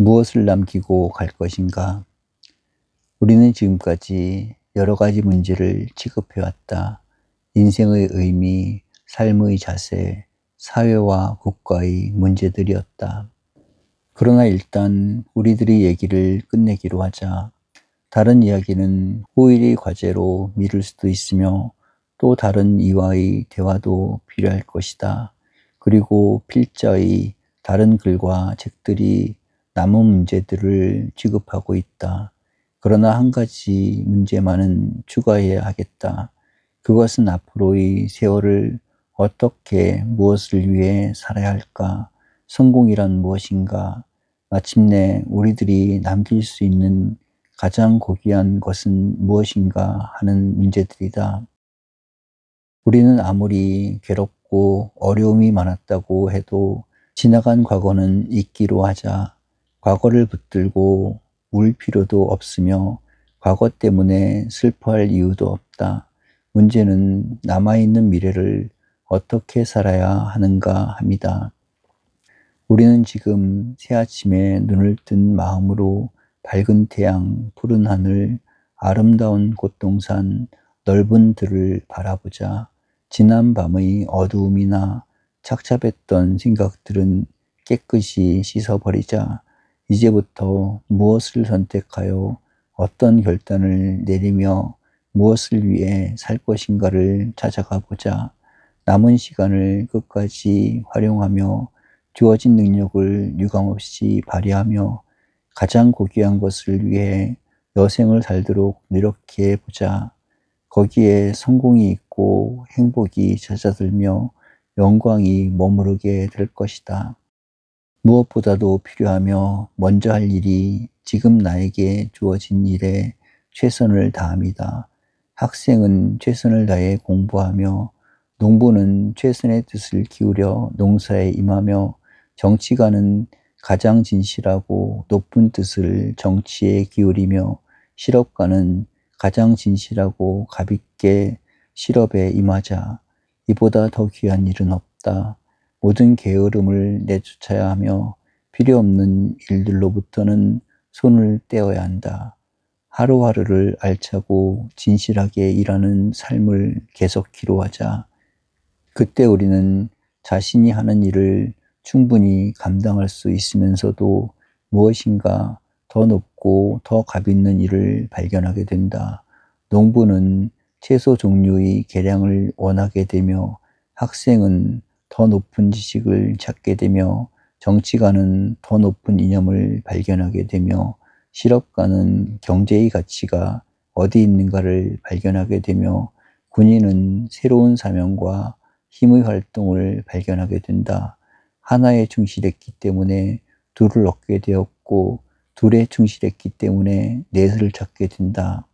무엇을 남기고 갈 것인가? 우리는 지금까지 여러 가지 문제를 취급해왔다. 인생의 의미, 삶의 자세, 사회와 국가의 문제들이었다. 그러나 일단 우리들의 얘기를 끝내기로 하자. 다른 이야기는 후일의 과제로 미룰 수도 있으며 또 다른 이와의 대화도 필요할 것이다. 그리고 필자의 다른 글과 책들이 남은 문제들을 취급하고 있다. 그러나 한 가지 문제만은 추가해야 하겠다. 그것은 앞으로의 세월을 어떻게 무엇을 위해 살아야 할까? 성공이란 무엇인가? 마침내 우리들이 남길 수 있는 가장 고귀한 것은 무엇인가 하는 문제들이다. 우리는 아무리 괴롭고 어려움이 많았다고 해도 지나간 과거는 잊기로 하자. 과거를 붙들고 울 필요도 없으며 과거 때문에 슬퍼할 이유도 없다. 문제는 남아있는 미래를 어떻게 살아야 하는가 합니다. 우리는 지금 새아침에 눈을 뜬 마음으로 밝은 태양, 푸른 하늘, 아름다운 꽃동산, 넓은 들을 바라보자. 지난 밤의 어두움이나 착잡했던 생각들은 깨끗이 씻어버리자. 이제부터 무엇을 선택하여 어떤 결단을 내리며 무엇을 위해 살 것인가를 찾아가 보자. 남은 시간을 끝까지 활용하며 주어진 능력을 유감없이 발휘하며 가장 고귀한 것을 위해 여생을 살도록 노력해 보자. 거기에 성공이 있고 행복이 잦아들며 영광이 머무르게 될 것이다. 무엇보다도 필요하며 먼저 할 일이 지금 나에게 주어진 일에 최선을 다함이다. 학생은 최선을 다해 공부하며 농부는 최선의 뜻을 기울여 농사에 임하며 정치가는 가장 진실하고 높은 뜻을 정치에 기울이며 실업가는 가장 진실하고 가볍게 실업에 임하자. 이보다 더 귀한 일은 없다. 모든 게으름을 내쫓아야 하며 필요 없는 일들로부터는 손을 떼어야 한다. 하루하루를 알차고 진실하게 일하는 삶을 계속 기로하자. 그때 우리는 자신이 하는 일을 충분히 감당할 수 있으면서도 무엇인가 더 높고 더 값있는 일을 발견하게 된다. 농부는 채소 종류의 개량을 원하게 되며 학생은 더 높은 지식을 찾게 되며 정치가는 더 높은 이념을 발견하게 되며 실업가는 경제의 가치가 어디 있는가를 발견하게 되며 군인은 새로운 사명과 힘의 활동을 발견하게 된다. 하나에 충실했기 때문에 둘을 얻게 되었고 둘에 충실했기 때문에 넷을 찾게 된다.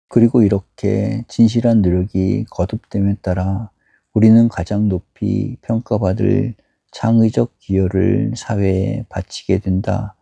그리고 이렇게 진실한 노력이 거듭됨에 따라 우리는 가장 높이 평가받을 창의적 기여를 사회에 바치게 된다.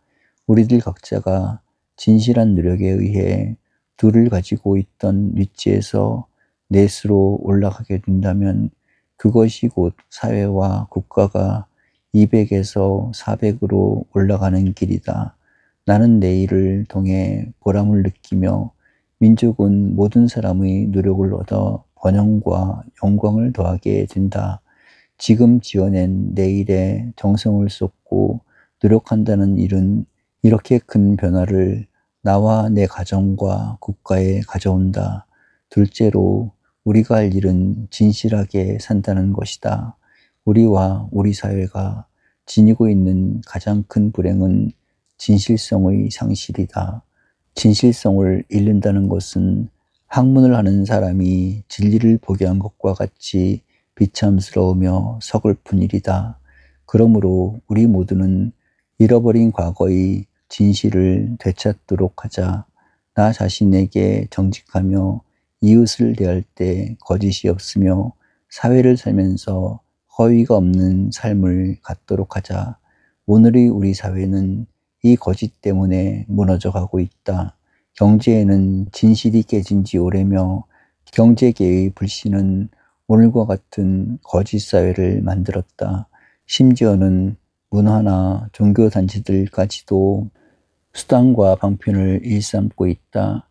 우리들 각자가 진실한 노력에 의해 둘을 가지고 있던 위치에서 넷으로 올라가게 된다면 그것이 곧 사회와 국가가 200에서 400으로 올라가는 길이다. 나는 내 일을 통해 보람을 느끼며 민족은 모든 사람의 노력을 얻어 번영과 영광을 더하게 된다. 지금 지어낸 내 일에 정성을 쏟고 노력한다는 일은 이렇게 큰 변화를 나와 내 가정과 국가에 가져온다. 둘째로 우리가 할 일은 진실하게 산다는 것이다. 우리와 우리 사회가 지니고 있는 가장 큰 불행은 진실성의 상실이다. 진실성을 잃는다는 것은 학문을 하는 사람이 진리를 포기한 것과 같이 비참스러우며 서글픈 일이다. 그러므로 우리 모두는 잃어버린 과거의 진실을 되찾도록 하자. 나 자신에게 정직하며 이웃을 대할 때 거짓이 없으며 사회를 살면서 허위가 없는 삶을 갖도록 하자. 오늘의 우리 사회는 이 거짓 때문에 무너져 가고 있다. 경제에는 진실이 깨진 지 오래며 경제계의 불신은 오늘과 같은 거짓 사회를 만들었다. 심지어는 문화나 종교단체들까지도 수단과 방편을 일삼고 있다.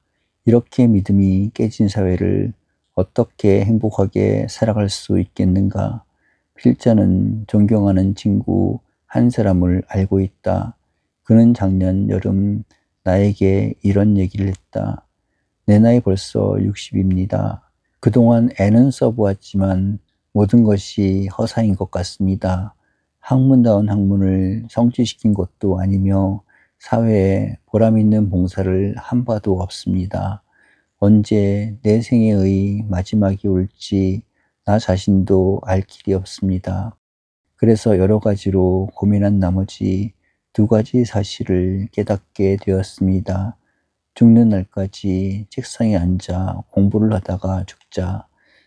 이렇게 믿음이 깨진 사회를 어떻게 행복하게 살아갈 수 있겠는가? 필자는 존경하는 친구 한 사람을 알고 있다. 그는 작년 여름 나에게 이런 얘기를 했다. 내 나이 벌써 60입니다. 그동안 애는 써보았지만 모든 것이 허사인 것 같습니다. 학문다운 학문을 성취시킨 것도 아니며 사회에 보람있는 봉사를 한 바도 없습니다. 언제 내 생애의 마지막이 올지 나 자신도 알 길이 없습니다. 그래서 여러 가지로 고민한 나머지 두 가지 사실을 깨닫게 되었습니다. 죽는 날까지 책상에 앉아 공부를 하다가 죽자.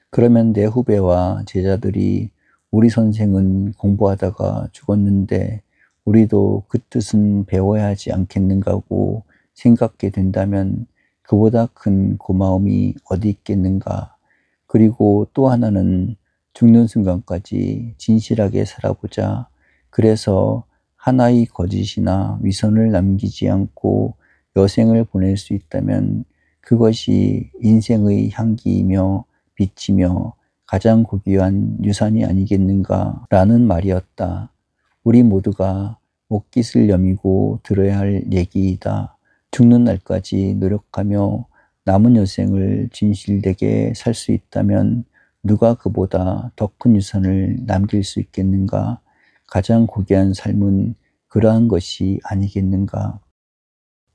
그러면 내 후배와 제자들이 우리 선생은 공부하다가 죽었는데 우리도 그 뜻은 배워야 하지 않겠는가고 생각게 된다면 그보다 큰 고마움이 어디 있겠는가. 그리고 또 하나는 죽는 순간까지 진실하게 살아보자. 그래서 하나의 거짓이나 위선을 남기지 않고 여생을 보낼 수 있다면 그것이 인생의 향기이며 빛이며 가장 고귀한 유산이 아니겠는가라는 말이었다. 우리 모두가 목깃을 여미고 들어야 할 얘기이다. 죽는 날까지 노력하며 남은 여생을 진실되게 살 수 있다면 누가 그보다 더 큰 유산을 남길 수 있겠는가? 가장 고귀한 삶은 그러한 것이 아니겠는가?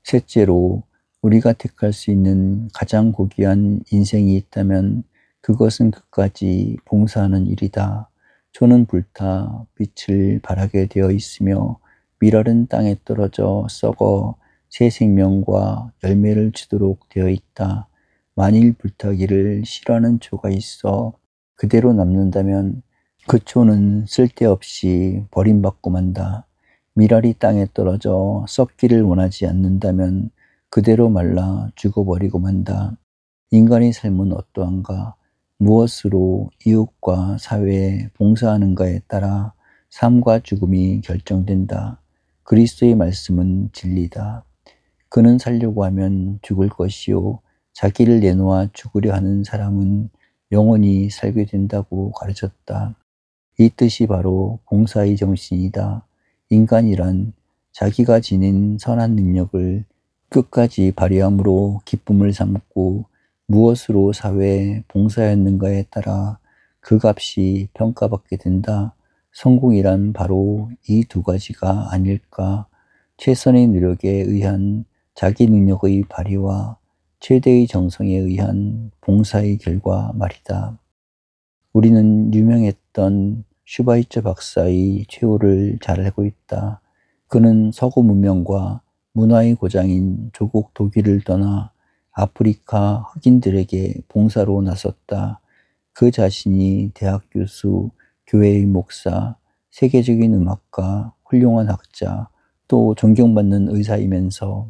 셋째로, 우리가 택할 수 있는 가장 고귀한 인생이 있다면 그것은 끝까지 봉사하는 일이다. 초는 불타 빛을 발하게 되어 있으며 밀알은 땅에 떨어져 썩어 새 생명과 열매를 주도록 되어 있다. 만일 불타기를 싫어하는 초가 있어 그대로 남는다면 그 초는 쓸데없이 버림받고 만다. 밀알이 땅에 떨어져 썩기를 원하지 않는다면 그대로 말라 죽어버리고 만다. 인간의 삶은 어떠한가? 무엇으로 이웃과 사회에 봉사하는가에 따라 삶과 죽음이 결정된다. 그리스도의 말씀은 진리다. 그는 살려고 하면 죽을 것이요 자기를 내놓아 죽으려 하는 사람은 영원히 살게 된다고 가르쳤다. 이 뜻이 바로 봉사의 정신이다. 인간이란 자기가 지닌 선한 능력을 끝까지 발휘함으로 기쁨을 삼고 무엇으로 사회에 봉사했는가에 따라 그 값이 평가받게 된다. 성공이란 바로 이 두 가지가 아닐까. 최선의 노력에 의한 자기 능력의 발휘와 최대의 정성에 의한 봉사의 결과 말이다. 우리는 유명했던 슈바이처 박사의 최후를 잘 알고 있다. 그는 서구 문명과 문화의 고장인 조국 독일을 떠나 아프리카 흑인들에게 봉사로 나섰다. 그 자신이 대학 교수, 교회의 목사, 세계적인 음악가, 훌륭한 학자, 또 존경받는 의사이면서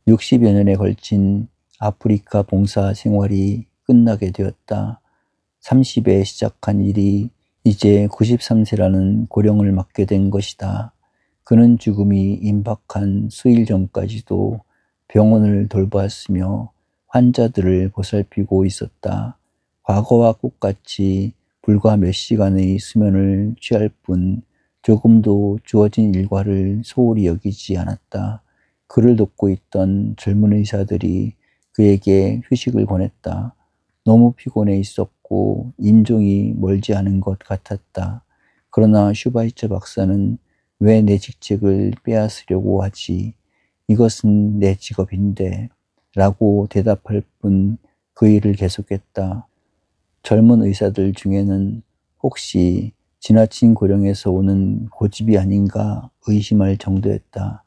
60여 년에 걸친 아프리카 봉사 생활이 끝나게 되었다. 30에 시작한 일이 이제 93세라는 고령을 맞게 된 것이다. 그는 죽음이 임박한 수일 전까지도 병원을 돌보았으며 환자들을 보살피고 있었다. 과거와 똑같이 불과 몇 시간의 수면을 취할 뿐 조금도 주어진 일과를 소홀히 여기지 않았다. 그를 돕고 있던 젊은 의사들이 그에게 휴식을 권했다. 너무 피곤해 있었고 임종이 멀지 않은 것 같았다. 그러나 슈바이처 박사는 왜 내 직책을 빼앗으려고 하지? 이것은 내 직업인데 라고 대답할 뿐 그 일을 계속했다. 젊은 의사들 중에는 혹시 지나친 고령에서 오는 고집이 아닌가 의심할 정도였다.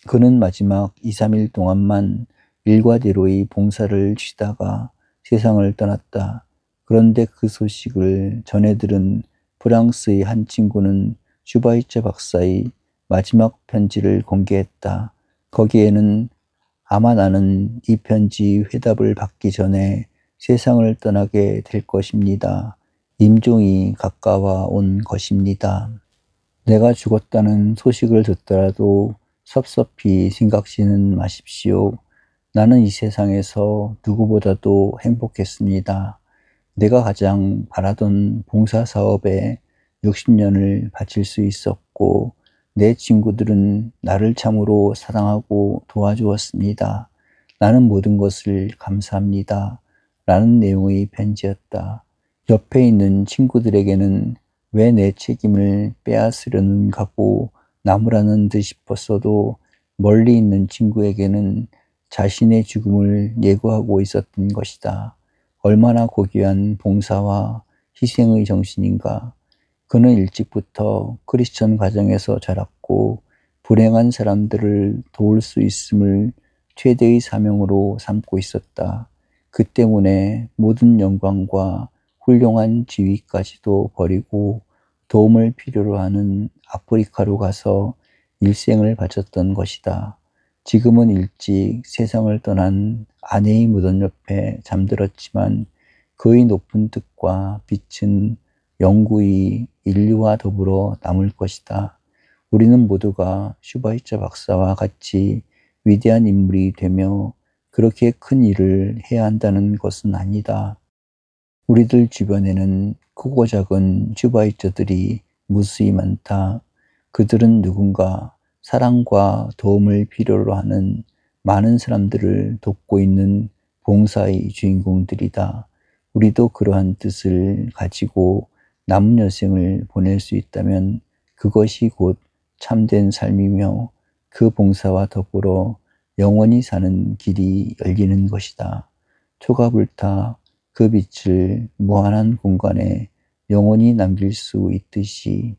그는 마지막 2, 3일 동안만 일과대로의 봉사를 쉬다가 세상을 떠났다. 그런데 그 소식을 전해 들은 프랑스의 한 친구는 슈바이처 박사의 마지막 편지를 공개했다. 거기에는 아마 나는 이 편지 회답을 받기 전에 세상을 떠나게 될 것입니다. 임종이 가까워 온 것입니다. 내가 죽었다는 소식을 듣더라도 섭섭히 생각지는 마십시오. 나는 이 세상에서 누구보다도 행복했습니다. 내가 가장 바라던 봉사사업에 60년을 바칠 수 있었고, 내 친구들은 나를 참으로 사랑하고 도와주었습니다. 나는 모든 것을 감사합니다. 라는 내용의 편지였다. 옆에 있는 친구들에게는 왜 내 책임을 빼앗으려는가고 나무라는 듯 싶었어도 멀리 있는 친구에게는 자신의 죽음을 예고하고 있었던 것이다. 얼마나 고귀한 봉사와 희생의 정신인가. 그는 일찍부터 크리스천 가정에서 자랐고 불행한 사람들을 도울 수 있음을 최대의 사명으로 삼고 있었다. 그 때문에 모든 영광과 훌륭한 지위까지도 버리고 도움을 필요로 하는 아프리카로 가서 일생을 바쳤던 것이다. 지금은 일찍 세상을 떠난 아내의 무덤 옆에 잠들었지만 그의 높은 뜻과 빛은 영구히 인류와 더불어 남을 것이다. 우리는 모두가 슈바이처 박사와 같이 위대한 인물이 되며 그렇게 큰 일을 해야 한다는 것은 아니다. 우리들 주변에는 크고 작은 슈바이처들이 무수히 많다. 그들은 누군가 사랑과 도움을 필요로 하는 많은 사람들을 돕고 있는 봉사의 주인공들이다. 우리도 그러한 뜻을 가지고 남은 여생을 보낼 수 있다면 그것이 곧 참된 삶이며 그 봉사와 더불어 영원히 사는 길이 열리는 것이다. 초가 불타 그 빛을 무한한 공간에 영원히 남길 수 있듯이